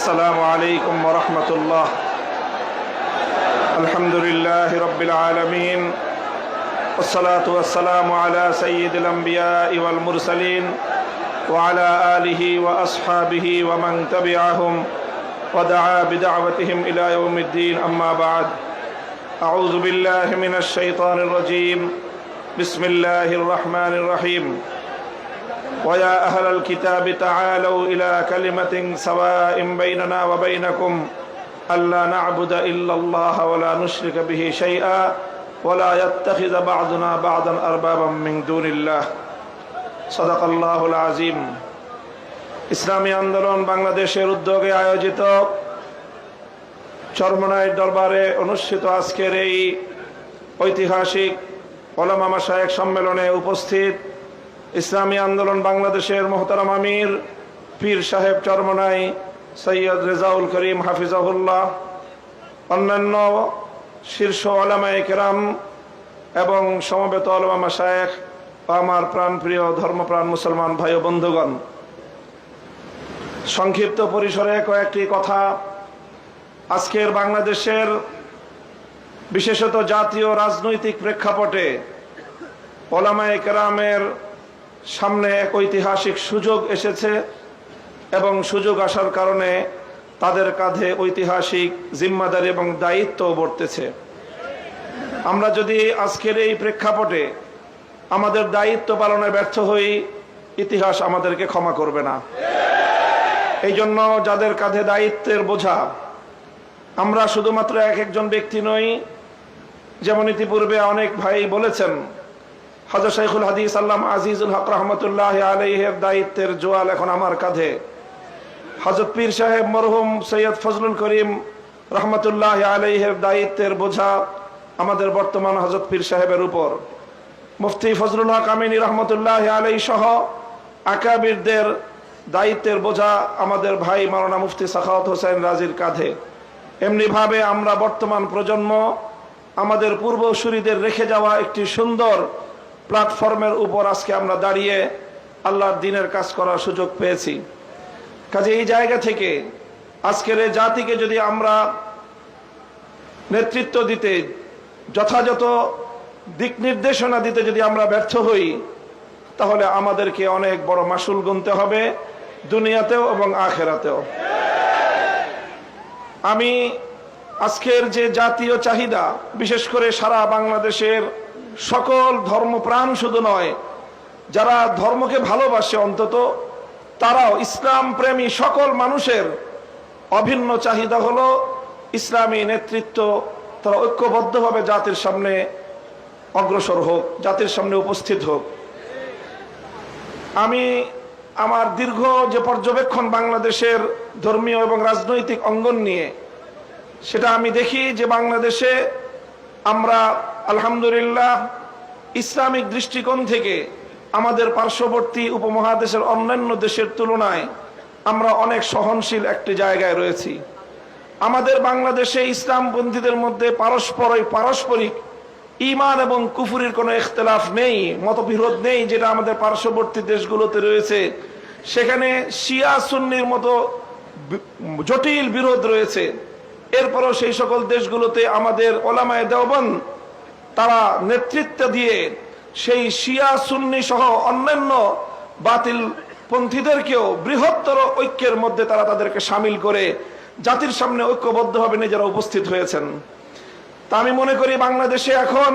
السلام عليكم ورحمة الله. الحمد لله رب العالمين والصلاة والسلام على سيد الأنبياء والمرسلين وعلى آله وأصحابه ومن تبعهم ودعا بدعوتهم إلى يوم الدين. أما بعد، أعوذ بالله من الشيطان الرجيم. بسم الله الرحمن الرحيم. ويا أهل الكتاب تعالوا إلى كلمة سواء بيننا وبينكم ألا نعبد إلا الله ولا نشرك به شيئا ولا يتخذ بعضنا بعضا أربابا من دون الله. صدق الله العظيم. ইসলামী আন্দোলন বাংলাদেশের উদ্যোগে আয়োজিত চরমনাই দরবারে অনুষ্ঠিত আজকের এই ঐতিহাসিক ওলামা মাশায়েখ সম্মেলনে উপস্থিত ইসলামী আন্দোলন বাংলাদেশের মোহতারাম আমির পীর সাহেব চরমনাই সৈয়দ রেজাউল করিম হাফিজাহুল্লাহ, অন্যান্য শীর্ষ ওলামায়ে কেরাম এবং সমবেত ওলামা মাশায়েখ ও আমার প্রাণপ্রিয় ধর্মপ্রাণ মুসলমান ভাই ও বন্ধুগণ, সংক্ষিপ্ত পরিসরে কয়েকটি কথা। আজকের বাংলাদেশের বিশেষত জাতীয় রাজনৈতিক প্রেক্ষাপটে ওলামায়ে কেরামের সামনে এক ঐতিহাসিক সুযোগ এসেছে এবং সুযোগ আসার কারণে তাদের কাঁধে ঐতিহাসিক জিম্মাদারি এবং দায়িত্ব বর্তেছে। আমরা যদি আজকের এই প্রেক্ষাপটে আমাদের দায়িত্ব পালনে ব্যর্থ হই, ইতিহাস আমাদেরকে ক্ষমা করবে না। এই জন্য যাদের কাঁধে দায়িত্বের বোঝা, আমরা শুধুমাত্র এক একজন ব্যক্তি নই। যেমন ইতিপূর্বে অনেক ভাই বলেছেন, হযরত শাইখুল হাদিস আল্লামা আজিজুল হক রহমতুল্লাহ আলাইহির দায়িত্বের জোয়াল এখন আমার কাঁধে। হযরত পীর সাহেব মরহুম সৈয়দ ফজলুল করিম রহমতুল্লাহ আলাইহির দায়িত্বের বোঝা আমাদের বর্তমান হযরত পীর সাহেবের উপর। মুফতি ফজলুল হক আমিনী রহমতুল্লাহ আলাইহি সহ আকাবিরদের দায়িত্বের বোঝা আমাদের ভাই মাওলানা মুফতি সাখাওয়াত হোসেন রাজির কাঁধে। এমনিভাবে আমরা বর্তমান প্রজন্ম আমাদের পূর্বসূরীদের রেখে যাওয়া একটি সুন্দর প্ল্যাটফর্মের উপর আজকে আমরা দাঁড়িয়ে আল্লাহর দ্বীনের কাজ করার সুযোগ পেয়েছি। কাজে এই জায়গা থেকে আজকের এই জাতিকে যদি আমরা নেতৃত্ব দিতে, যথাযথ দিক নির্দেশনা দিতে যদি আমরা ব্যর্থ হই, তাহলে আমাদেরকে অনেক বড় মাসুল গুনতে হবে, দুনিয়াতেও এবং আখিরাতেও। আমি আজকের যে জাতীয় চাহিদা, বিশেষ করে সারা বাংলাদেশের সকল ধর্মপ্রাণ শুধু নয়, যারা ধর্মকে ভালোবাসে অন্তত তারাও, ইসলাম প্রেমী সকল মানুষের অভিন্ন চাহিদা হলো ইসলামী নেতৃত্ব তারা ঐক্যবদ্ধভাবে জাতির সামনে অগ্রসর হোক, জাতির সামনে উপস্থিত হোক। আমি আমার দীর্ঘ যে পর্যবেক্ষণ বাংলাদেশের ধর্মীয় এবং রাজনৈতিক অঙ্গন নিয়ে, সেটা আমি দেখি যে বাংলাদেশে আমরা আলহামদুলিল্লাহ ইসলামিক দৃষ্টিকোণ থেকে আমাদের পার্শ্ববর্তী উপমহাদেশের অন্যান্য দেশের তুলনায় আমরা অনেক সহনশীল একটি জায়গায় রয়েছি। আমাদের বাংলাদেশে ইসলামপন্থীদের মধ্যে পারস্পরিক ঈমান এবং কুফরির কোনো ইখতিলাফ নেই, মতবিরোধ নেই, যেটা আমাদের পার্শ্ববর্তী দেশগুলোতে রয়েছে। সেখানে শিয়া সুন্নির মতো জটিল বিরোধ রয়েছে। এরপরও সেই সকল দেশগুলোতে আমাদের ওলামায়ে দেওবন্দ তারা নেতৃত্ব দিয়ে সেই শিয়া সুন্নি সহ অন্যান্য বাতিল পন্থীদেরকেও বৃহত্তর ঐক্যের মধ্যে তারা তাদেরকে সামিল করে জাতির সামনে ঐক্যবদ্ধভাবে নিজেরা উপস্থিত হয়েছেন। তা আমি মনে করি বাংলাদেশে এখন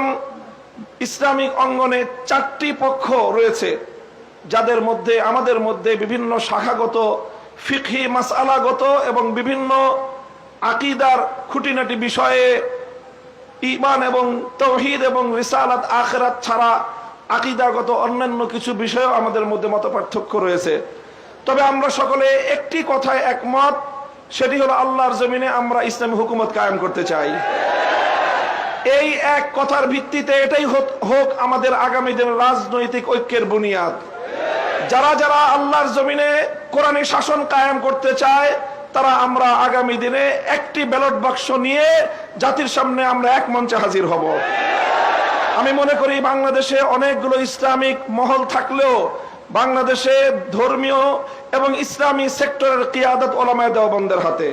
ইসলামিক অঙ্গনে চারটি পক্ষ রয়েছে, যাদের মধ্যে আমাদের মধ্যে বিভিন্ন শাখাগত, ফিকহি মাসআলাগত এবং বিভিন্ন আকীদার খুঁটিনাটি বিষয়ে, ঈমান এবং তাওহীদ এবং রিসালাত আখিরাত ছাড়া আকীদাগত অন্যান্য কিছু বিষয়েও আমাদের মধ্যে মতপার্থক্য রয়েছে। তবে আমরা সকলে একটি কথায় একমত, সেটি হলো আল্লাহর জমিনে আমরা ইসলামী হুকুমত কায়েম করতে চাই। এই এক কথার ভিত্তিতে এটাই হোক আমাদের আগামী দিনের রাজনৈতিক ঐক্যের বুনিয়াদ। যারা যারা আল্লাহর জমিনে কোরআনী শাসন কায়েম করতে চায়, তারা আমরা আগামী দিনে একটি ব্যালট বাক্স নিয়ে জাতির সামনে আমরা এক মঞ্চে হাজির হব। আমি মনে করি বাংলাদেশে অনেকগুলো ইসলামিক মহল থাকলেও বাংলাদেশে ধর্মীয় এবং ইসলামী সেক্টরের কিয়াদত উলামায়ে দেওবন্দের হাতে।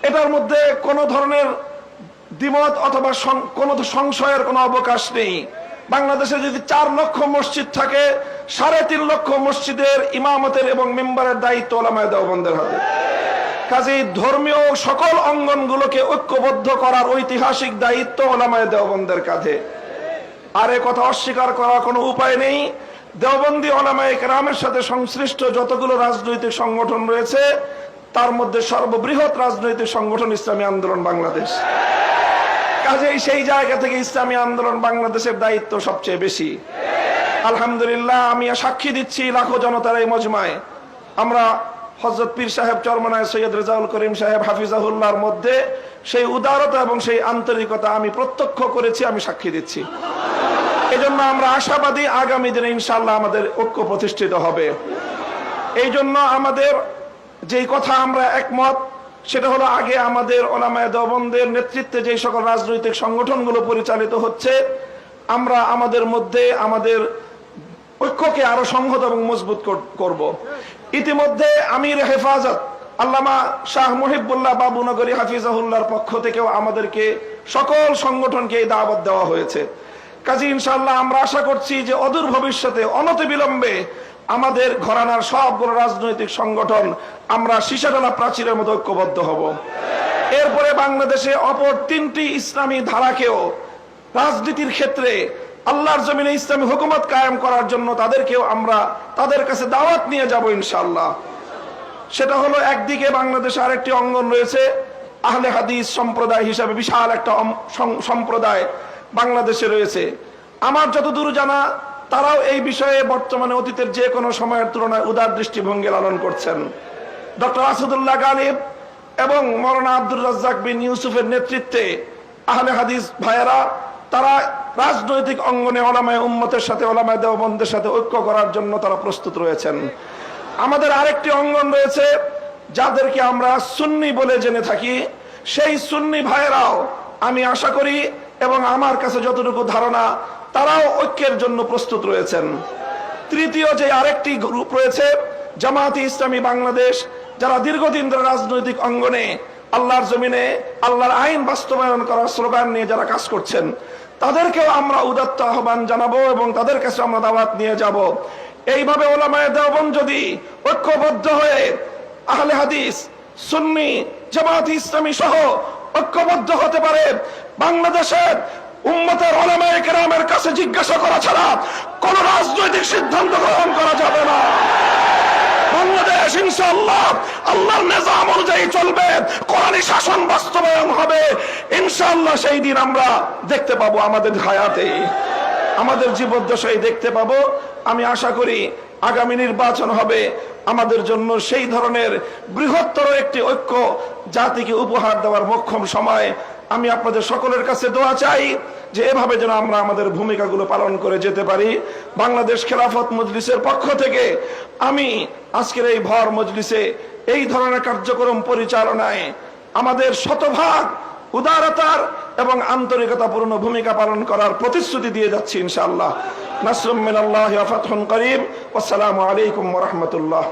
এটার মধ্যে কোনো ধরনের দ্বিমত অথবা কোনো সংশয়ের কোনো অবকাশ নেই। বাংলাদেশে যদি 4 লক্ষ মসজিদ থাকে, 3.5 লক্ষ মসজিদের ইমামতের এবং মেম্বারের দায়িত্ব উলামায়ে দেওবন্দের হাতে। কাজেই ধর্মীয় সকল অঙ্গনগুলোকে ঐক্যবদ্ধ করার ঐতিহাসিক দায়িত্ব উলামায়ে দেওবন্দের কাঁধে। আর এ কথা অস্বীকার করার কোনো উপায় নেই। দেওবন্দি উলামায়ে কেরামের সাথে সংশ্লিষ্ট যতগুলো রাজনৈতিক সংগঠন রয়েছে, তার মধ্যে সর্ববৃহৎ রাজনৈতিক সংগঠন ইসলামী আন্দোলন বাংলাদেশ। কাজেই সেই জায়গা থেকে ইসলামী আন্দোলন বাংলাদেশের দায়িত্ব সবচেয়ে বেশি। আলহামদুলিল্লাহ, আমি সাক্ষী দিচ্ছি লাখো জনতার এই মজমায় আমরা হযরত পীর সাহেব চরমনায় সৈয়দ রেজাউল করিম সাহেব হাফিজাহুল্লাহর মধ্যে সেই উদারতা এবং সেই আন্তরিকতা আমি প্রত্যক্ষ করেছি, আমি সাক্ষী দিচ্ছি। এজন্য আমরা আশাবাদী আগামী দিনে ইনশাআল্লাহ আমাদের ঐক্য প্রতিষ্ঠিত হবে। এই জন্য আমাদের যেই কথা আমরা একমত, সেটা হলো আগে আমাদের উলামায়ে দেওবন্দের নেতৃত্বে যে সকল রাজনৈতিক সংগঠনগুলো পরিচালিত হচ্ছে, আমরা আমাদের মধ্যে আমাদের ঐক্যকে আরো সংহত এবং মজবুত করব। ইতিমধ্যে আমির হেফাজত আল্লামা শাহ মুহিবুল্লাহ বাবুনগরী হাফিজাহুল্লাহর পক্ষ থেকেও আমাদেরকে সকল সংগঠনকে এই দাওয়াত দেওয়া হয়েছে। কাজী ইনশাআল্লাহ আমরা আশা করছি যে অদূর ভবিষ্যতে অনতিবিলম্বে আমাদের ঘরানার সবগুলো রাজনৈতিক সংগঠন আমরা সীসাডালা প্রাচীরের মতো ঐক্যবদ্ধ হব। এরপরে বাংলাদেশে অপর 3টি ইসলামী ধারাকেও রাজনীতির ক্ষেত্রে আল্লাহর জমিনে ইসলামী হুকুমত কায়েম করার জন্য তাদেরকেও আমরা তাদের কাছে দাওয়াত নিয়ে যাব ইনশাআল্লাহ। সেটা হলো, একদিকে বাংলাদেশে আরেকটি অঙ্গন রয়েছে আহলে হাদিস সম্প্রদায় হিসাবে বিশাল একটা সম্প্রদায় বাংলাদেশে রয়েছে। আমার যতদূর জানা, তারাও এই বিষয়ে বর্তমানে অতীতের যে কোনো সময়ের তুলনায় উদার দৃষ্টিভঙ্গি লালন করছেন। ডক্টর আসাদুল্লাহ গালিব এবং মৌলানা আব্দুর রাজ্জাক বিন ইউসুফের নেতৃত্বে আহলে হাদিস ভাইয়েরা তারা রাজনৈতিক অঙ্গনে উলামায়ে উম্মতের সাথে উলামায়ে দেওবন্দের সাথে ঐক্য করার জন্য তারা প্রস্তুত রয়েছেন। আমাদের আরেকটি অঙ্গন রয়েছে যাদেরকে আমরা সুন্নি বলে জেনে থাকি, সেই সুন্নি ভাইয়েরাও আমি আশা করি এবং আমার কাছে যতটুকু ধারণা, তারাও ঐক্যের জন্য প্রস্তুত রয়েছেন। তৃতীয় যে আরেকটি গ্রুপ রয়েছে জামায়াতে ইসলামী বাংলাদেশ, যারা দীর্ঘদিন ধরে রাজনৈতিক অঙ্গনে আল্লাহর জমিনে আল্লাহর আইন বাস্তবায়ন করার স্লোগান নিয়ে যারা কাজ করছেন, তাদেরকেও আমরা উদাত্ত আহ্বান জানাবো এবং তাদের কাছে আমরা দাওয়াত নিয়ে যাব। এইভাবে উলামায়ে দেওবন্দ যদি ঐক্যবদ্ধ হয়ে আহলে হাদিস, সুন্নি, জামায়াতে ইসলামী সহ ঐক্যবদ্ধ হতে পারে, বাংলাদেশের উম্মতের উলামায়ে কেরামের কাছে জিজ্ঞাসা করা ছাড়া কোন রাজনৈতিক সিদ্ধান্ত গ্রহণ করা যাবে না। বাংলাদেশ ইনশাআল্লাহ আল্লাহর নিজাম অনুযায়ী চলবে, কোরআনী শাসন বাস্তবায়ন হবে ইনশাআল্লাহ। সেই দিন আমরা দেখতে পাবো, আমাদের হায়াতে, আমাদের জীবদ্দশায় দেখতে পাবো। আমি আশা করি আগামী নির্বাচন হবে আমাদের জন্য সেই ধরনের বৃহত্তর একটি ঐক্য জাতিকে উপহার দেওয়ার মোক্ষম সময়। আমি আপনাদের সকলের কাছে দোয়া চাই যে এভাবে যেন আমরা আমাদের ভূমিকাগুলো পালন করে যেতে পারি। বাংলাদেশ খেলাফত মজলিসের পক্ষ থেকে আমি আজকের এই ভর মজলিসে এই ধরনের কার্যক্রম পরিচালনায় আমাদের শতভাগ উদারতার এবং আন্তরিকতাপূর্ণ ভূমিকা পালন করার প্রতিশ্রুতি দিয়ে যাচ্ছি ইনশাআল্লাহ। নাসরুম মিনাল্লাহি ওয়া ফাতহুন করিম। আসসালামু আলাইকুম ওয়া রাহমাতুল্লাহ।